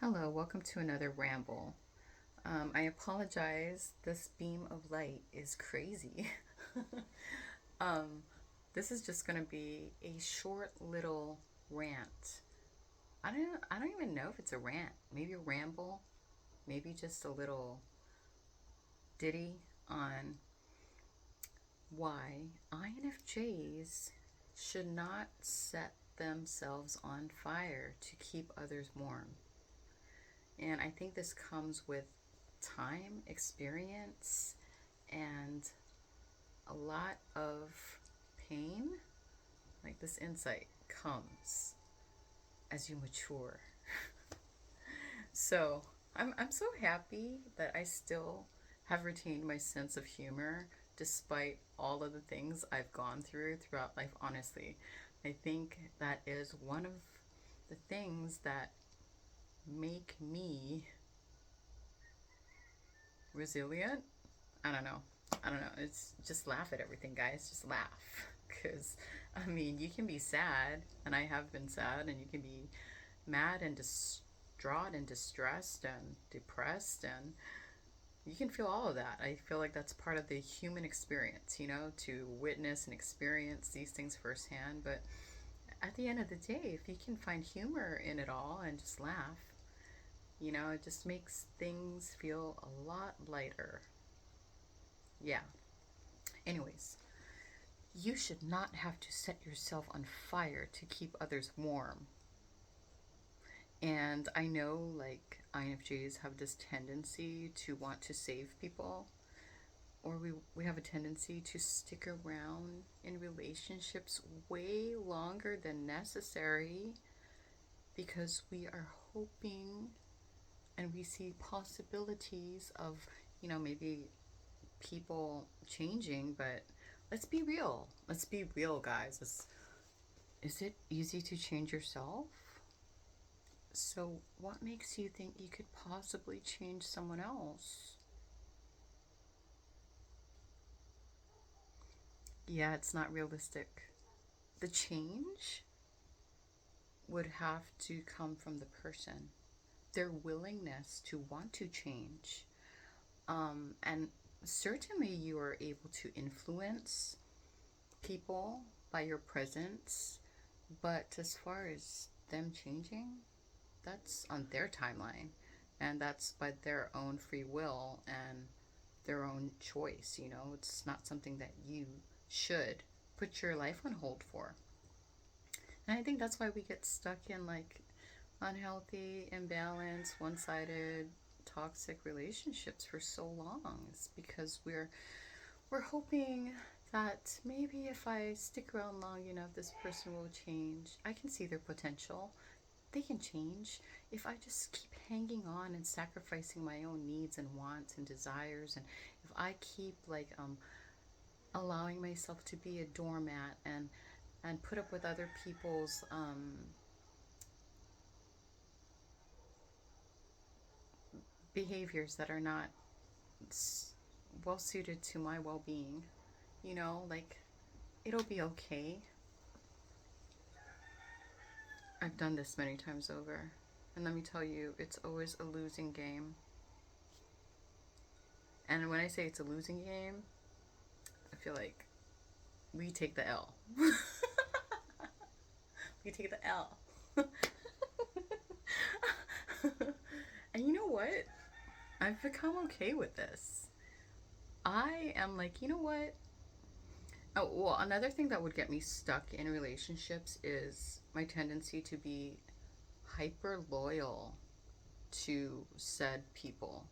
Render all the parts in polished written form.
Hello, welcome to another ramble. I apologize, this beam of light is crazy. um, this is just going to be a short little rant. I don't even know if it's a rant. Maybe a ramble, maybe just a little ditty on why INFJs should not set themselves on fire to keep others warm. And I think this comes with time, experience, and a lot of pain. Like, this insight comes as you mature. So I'm so happy that I still have retained my sense of humor despite all of the things I've gone through throughout life. Honestly, I think that is one of the things that make me resilient. I don't know. I don't know. It's just laugh at everything, guys. Just laugh. Because, I mean, you can be sad, and I have been sad, and you can be mad and distraught and distressed and depressed, and you can feel all of that. I feel like that's part of the human experience, to witness and experience these things firsthand. But at the end of the day, if you can find humor in it all and just laugh, it just makes things feel a lot lighter. Yeah. Anyways, you should not have to set yourself on fire to keep others warm. And I know, like, INFJs have this tendency to want to save people, or we have a tendency to stick around in relationships way longer than necessary because we are hoping and we see possibilities of, maybe people changing, but let's be real. Let's be real, guys. Is it easy to change yourself? So, what makes you think you could possibly change someone else? Yeah, it's not realistic. The change would have to come from the person, their willingness to want to change. And certainly, you are able to influence people by your presence, but as far as them changing, that's on their timeline, and that's by their own free will and their own choice. It's not something that you should put your life on hold for. And I think that's why we get stuck in, like, unhealthy, imbalanced, one-sided, toxic relationships for so long. It's because we're hoping that maybe if I stick around long enough, this person will change. I can see their potential. They can change if I just keep hanging on and sacrificing my own needs and wants and desires, and if I keep, like, allowing myself to be a doormat and put up with other people's behaviors that are not well suited to my well-being. Like, it'll be okay. I've done this many times over, and let me tell you, it's always a losing game. And when I say it's a losing game, I feel like we take the L. We take the L. And you know what? I've become okay with this. I am like, you know what? Oh, well, another thing that would get me stuck in relationships is my tendency to be hyper loyal to said people,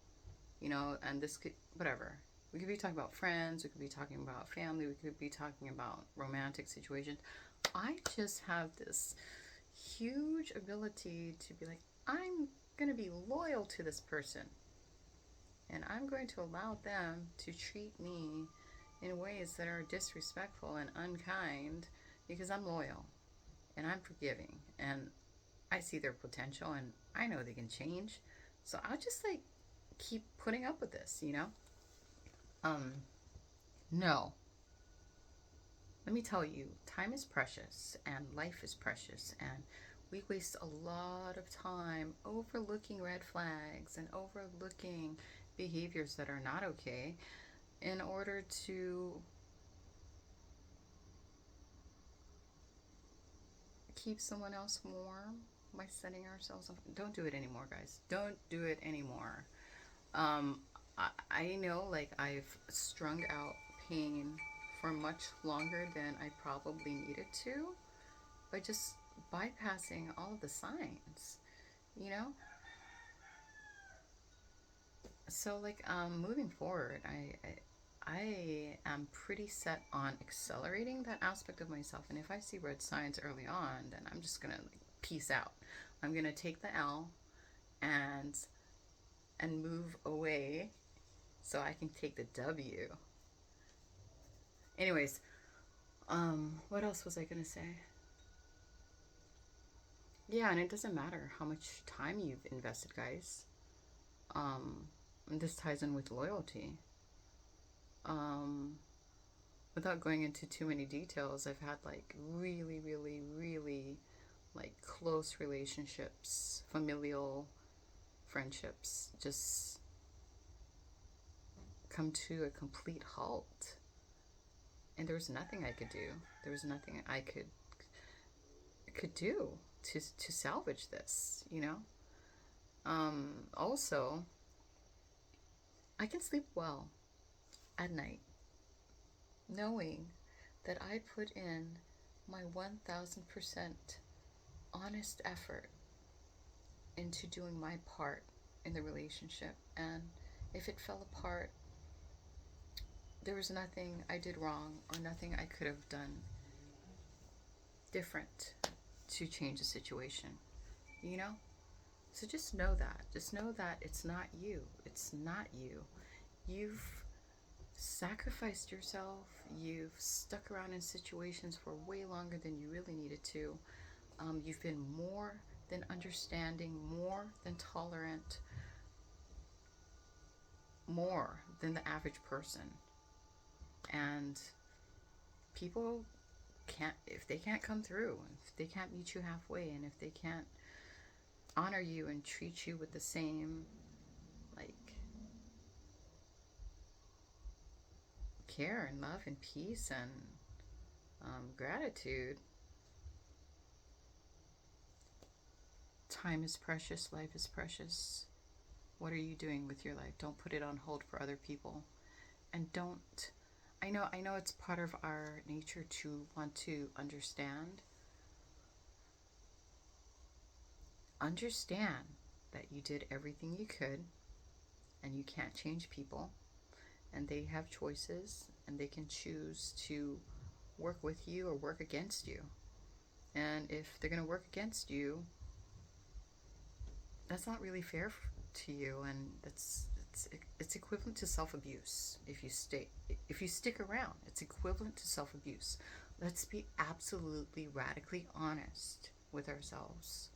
and this could, whatever. We could be talking about friends, we could be talking about family, we could be talking about romantic situations. I just have this huge ability to be like, I'm going to be loyal to this person, and I'm going to allow them to treat me in ways that are disrespectful and unkind because I'm loyal and I'm forgiving and I see their potential and I know they can change. So I'll just, like, keep putting up with this. Um, no. Let me tell you, time is precious and life is precious, and We waste a lot of time overlooking red flags and overlooking behaviors that are not okay in order to keep someone else warm by setting ourselves up. Don't do it anymore, guys. Don't do it anymore. Um, I know, like, I've strung out pain for much longer than I probably needed to by just bypassing all of the signs, you know? So, like, moving forward, I am pretty set on accelerating that aspect of myself. And if I see red signs early on, then I'm just gonna like peace out. I'm gonna take the L and move away so I can take the W. Anyways, what else was I gonna say? Yeah, and it doesn't matter how much time you've invested, guys. Um, this ties in with loyalty. Um, Without going into too many details, I've had like really, really, really like close relationships, familial friendships just come to a complete halt. And there was nothing I could do. There was nothing I could do to salvage this, you know? Also, I can sleep well at night knowing that I put in my 1000% honest effort into doing my part in the relationship. And if it fell apart, there was nothing I did wrong or nothing I could have done different to change the situation, you know? So just know that. Just know that it's not you. It's not you. You've sacrificed yourself. You've stuck around in situations for way longer than you really needed to. You've been more than understanding, more than tolerant, more than the average person. And people can't, if they can't come through, if they can't meet you halfway, and if they can't honor you and treat you with the same, like, care and love and peace and gratitude, time is precious, life is precious. What are you doing with your life? Don't put it on hold for other people. And don't, I know it's part of our nature to want to understand. Understand that you did everything you could and you can't change people, and they have choices and they can choose to work with you or work against you. And if they're going to work against you, that's not really fair to you, and it's equivalent to self-abuse. If you stick around, it's equivalent to self-abuse. Let's be absolutely radically honest with ourselves.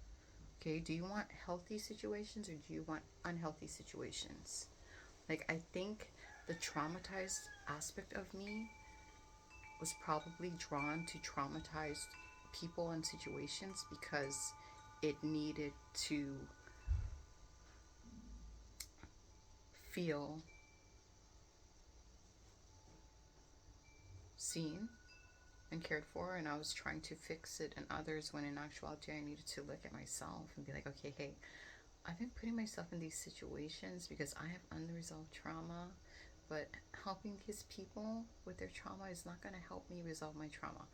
Okay, do you want healthy situations or do you want unhealthy situations? Like, I think the traumatized aspect of me was probably drawn to traumatized people and situations because it needed to feel seen and cared for, and I was trying to fix it in others when in actuality I needed to look at myself and be like, okay, hey, I've been putting myself in these situations because I have unresolved trauma, but helping these people with their trauma is not going to help me resolve my trauma.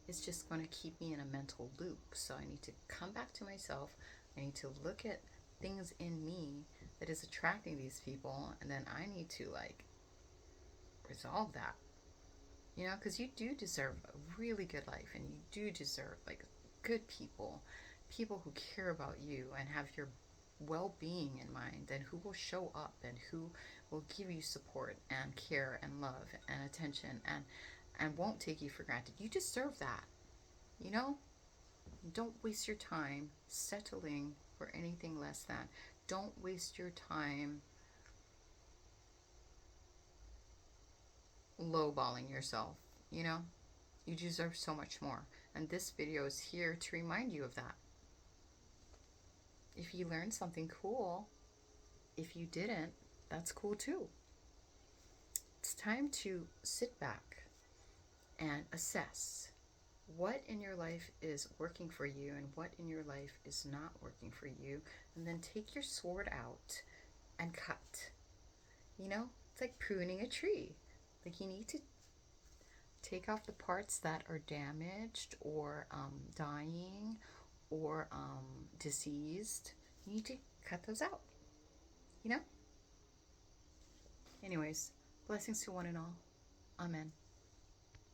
It's just going to keep me in a mental loop. So I need to come back to myself. I need to look at things in me that is attracting these people, and then I need to like resolve that. You know, because you do deserve a really good life, and you do deserve like good people, people who care about you and have your well-being in mind, and who will show up and who will give you support and care and love and attention and won't take you for granted. You deserve that. You know, don't waste your time settling for anything less than. Don't waste your time lowballing yourself. You know, you deserve so much more. And this video is here to remind you of that. If you learned something cool, if you didn't, that's cool too. It's time to sit back and assess what in your life is working for you and what in your life is not working for you, and then take your sword out and cut. You know, it's like pruning a tree. Like, you need to take off the parts that are damaged or dying or diseased. You need to cut those out, you know? Anyways, blessings to one and all. Amen.